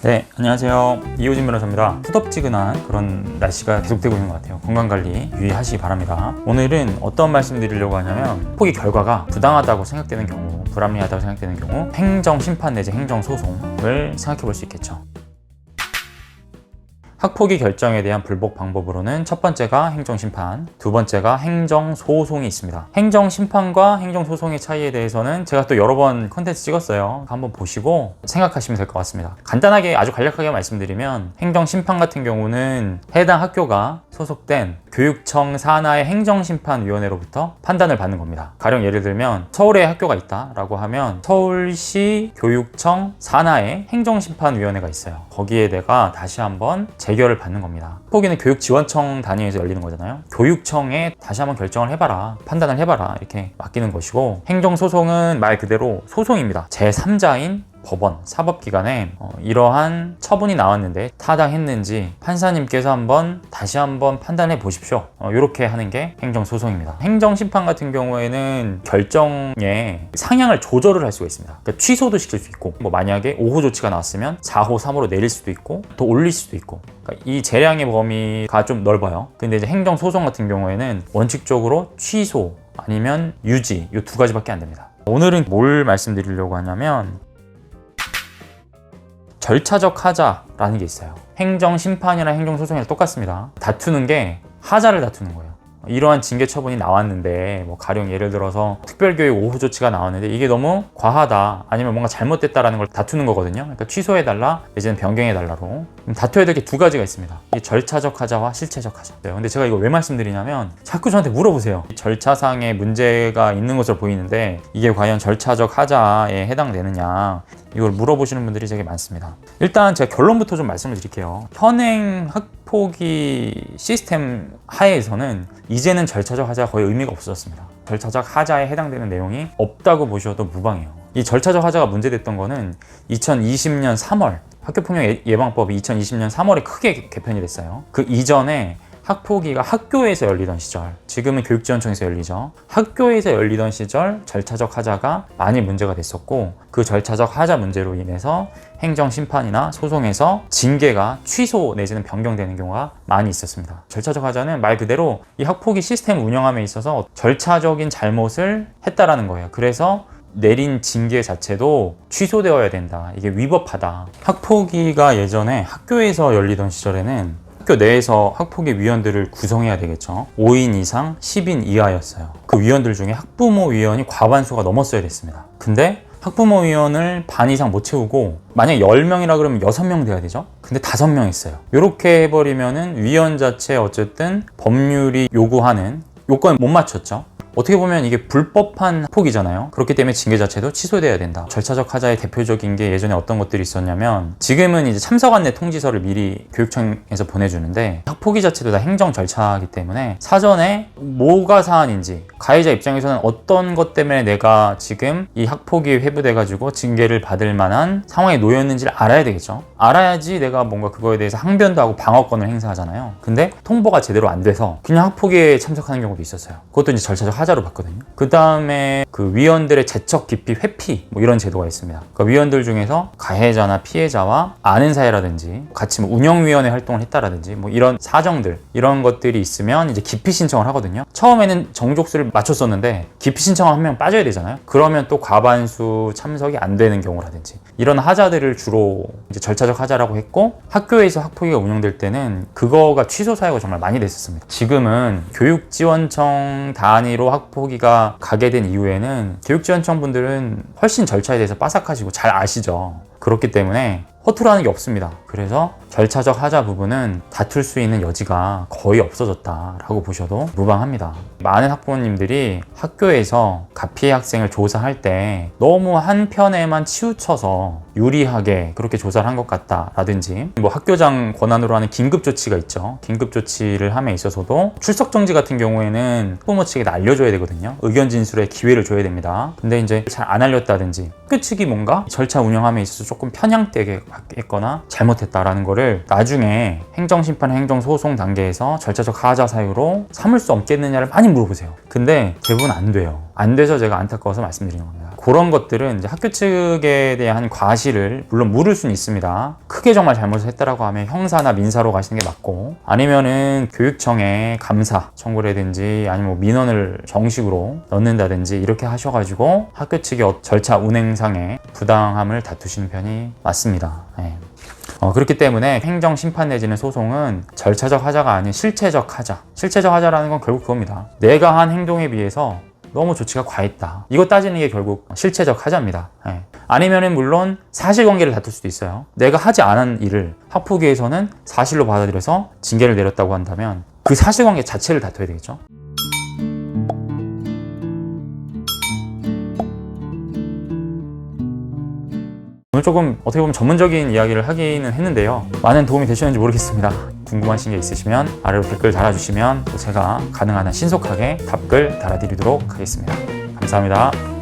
네, 안녕하세요. 이호진 변호사입니다. 후덥지근한 그런 날씨가 계속되고 있는 것 같아요. 건강관리 유의하시기 바랍니다. 오늘은 어떤 말씀 드리려고 하냐면 학폭위 결과가 부당하다고 생각되는 경우, 불합리하다고 생각되는 경우 행정심판 내지 행정소송을 생각해 볼 수 있겠죠. 학폭위 결정에 대한 불복 방법으로는 첫 번째가 행정심판, 두 번째가 행정소송이 있습니다. 행정심판과 행정소송의 차이에 대해서는 제가 또 여러 번 컨텐츠 찍었어요. 한번 보시고 생각하시면 될 것 같습니다. 간단하게 아주 간략하게 말씀드리면 행정심판 같은 경우는 해당 학교가 소속된 교육청 산하의 행정심판위원회로부터 판단을 받는 겁니다. 가령 예를 들면 서울에 학교가 있다라고 하면 서울시 교육청 산하의 행정심판위원회가 있어요. 거기에 내가 다시 한번 재결을 받는 겁니다. 학폭위는 교육지원청 단위에서 열리는 거잖아요. 교육청에 다시 한번 결정을 해봐라, 판단을 해봐라 이렇게 맡기는 것이고, 행정소송은 말 그대로 소송입니다. 제3자인 법원, 사법기관에 이러한 처분이 나왔는데 타당했는지 판사님께서 다시 한번 판단해 보십시오. 이렇게 하는 게 행정소송입니다. 행정심판 같은 경우에는 결정에 상향을 조절을 할 수가 있습니다. 그러니까 취소도 시킬 수 있고, 만약에 5호 조치가 나왔으면 4호, 3호로 내릴 수도 있고 더 올릴 수도 있고, 그러니까 이 재량의 범위가 좀 넓어요. 근데 이제 행정소송 같은 경우에는 원칙적으로 취소 아니면 유지, 이 두 가지밖에 안 됩니다. 오늘은 뭘 말씀드리려고 하냐면 절차적 하자라는 게 있어요. 행정심판이나 행정소송이랑 똑같습니다. 다투는 게 하자를 다투는 거예요. 이러한 징계 처분이 나왔는데 가령 예를 들어서 특별교육 5호 조치가 나왔는데 이게 너무 과하다, 아니면 뭔가 잘못됐다라는 걸 다투는 거거든요. 그러니까 취소해달라, 내지는 변경해달라로. 다투어야 될 게 두 가지가 있습니다. 이 절차적 하자와 실체적 하자. 근데 제가 이거 왜 말씀드리냐면 자꾸 저한테 물어보세요. 절차상에 문제가 있는 것으로 보이는데 이게 과연 절차적 하자에 해당되느냐, 이걸 물어보시는 분들이 되게 많습니다. 일단 제가 결론부터 좀 말씀을 드릴게요. 현행 학폭위 시스템 하에서는 이제는 절차적 하자가 거의 의미가 없어졌습니다. 절차적 하자에 해당되는 내용이 없다고 보셔도 무방해요. 이 절차적 하자가 문제됐던 거는 2020년 3월 학교폭력 예방법이 2020년 3월에 크게 개편이 됐어요. 그 이전에 학폭위가 학교에서 열리던 시절, 지금은 교육지원청에서 열리죠. 학교에서 열리던 시절 절차적 하자가 많이 문제가 됐었고, 그 절차적 하자 문제로 인해서 행정심판이나 소송에서 징계가 취소 내지는 변경되는 경우가 많이 있었습니다. 절차적 하자는 말 그대로 이 학폭위 시스템 운영함에 있어서 절차적인 잘못을 했다라는 거예요. 그래서 내린 징계 자체도 취소되어야 된다, 이게 위법하다. 학폭위가 예전에 학교에서 열리던 시절에는 학교 내에서 학폭위 위원들을 구성해야 되겠죠. 5인 이상 10인 이하였어요. 그 위원들 중에 학부모 위원이 과반수가 넘었어야 됐습니다. 근데 학부모 위원을 반 이상 못 채우고 만약 10명이라 그러면 6명 돼야 되죠. 근데 5명 했어요. 이렇게 해버리면은 위원 자체 어쨌든 법률이 요구하는 요건을 못 맞췄죠. 어떻게 보면 이게 불법한 학폭이잖아요. 그렇기 때문에 징계 자체도 취소돼야 된다. 절차적 하자의 대표적인 게 예전에 어떤 것들이 있었냐면, 지금은 이제 참석 안내 통지서를 미리 교육청에서 보내주는데 학폭위 자체도 다 행정 절차이기 때문에 사전에 뭐가 사안인지, 가해자 입장에서는 어떤 것 때문에 내가 지금 이 학폭위 회부돼가지고 징계를 받을 만한 상황에 놓였는지를 알아야 되겠죠. 알아야지 내가 뭔가 그거에 대해서 항변도 하고 방어권을 행사하잖아요. 근데 통보가 제대로 안 돼서 그냥 학폭위에 참석하는 경우도 있었어요. 그것도 이제 절차적 하자로 봤거든요. 그 다음에 그 위원들의 재척 기피 회피 이런 제도가 있습니다. 그러니까 위원들 중에서 가해자나 피해자와 아는 사이라든지 같이 운영위원회 활동을 했다라든지 이런 사정들, 이런 것들이 있으면 이제 기피 신청을 하거든요. 처음에는 정족수를 맞췄었는데 기피 신청 한 명 빠져야 되잖아요. 그러면 또 과반수 참석이 안 되는 경우라든지 이런 하자들을 주로 이제 절차적 하자라고 했고, 학교에서 학폭위가 운영될 때는 그거가 취소 사유가 정말 많이 됐었습니다. 지금은 교육지원청 단위로 학폭위가 가게 된 이후에는 교육지원청 분들은 훨씬 절차에 대해서 빠삭하시고 잘 아시죠. 그렇기 때문에 허투루하는 게 없습니다. 그래서 절차적 하자 부분은 다툴 수 있는 여지가 거의 없어졌다라고 보셔도 무방합니다. 많은 학부모님들이 학교에서 가피해 학생을 조사할 때 너무 한편에만 치우쳐서 유리하게 그렇게 조사를 한 것 같다라든지, 학교장 권한으로 하는 긴급조치가 있죠. 긴급조치를 함에 있어서도 출석 정지 같은 경우에는 학부모 측에 알려줘야 되거든요. 의견 진술의 기회를 줘야 됩니다. 근데 이제 잘 안 알렸다든지 학교 측이 뭔가 절차 운영함에 있어서 조금 편향되게 했거나 잘못했다라는 거를 나중에 행정심판, 행정소송 단계에서 절차적 하자 사유로 삼을 수 없겠느냐를 많이 물어보세요. 근데 대부분 안 돼요. 안 돼서 제가 안타까워서 말씀드리는 겁니다. 그런 것들은 이제 학교 측에 대한 과실을 물론 물을 수는 있습니다. 크게 정말 잘못을 했다라고 하면 형사나 민사로 가시는 게 맞고, 아니면은 교육청에 감사 청구라든지 아니면 뭐 민원을 정식으로 넣는다든지 이렇게 하셔가지고 학교 측의 절차 운행상의 부당함을 다투시는 편이 맞습니다. 네. 그렇기 때문에 행정 심판 내지는 소송은 절차적 하자가 아닌 실체적 하자. 실체적 하자라는 건 결국 그겁니다. 내가 한 행동에 비해서 너무 조치가 과했다. 이거 따지는 게 결국 실체적 하자입니다. 네. 아니면은 물론 사실관계를 다툴 수도 있어요. 내가 하지 않은 일을 학폭위에서는 사실로 받아들여서 징계를 내렸다고 한다면 그 사실관계 자체를 다퉈야 되겠죠. 오늘 조금 어떻게 보면 전문적인 이야기를 하기는 했는데요. 많은 도움이 되셨는지 모르겠습니다. 궁금하신 게 있으시면 아래로 댓글 달아주시면 제가 가능한 한 신속하게 답글 달아드리도록 하겠습니다. 감사합니다.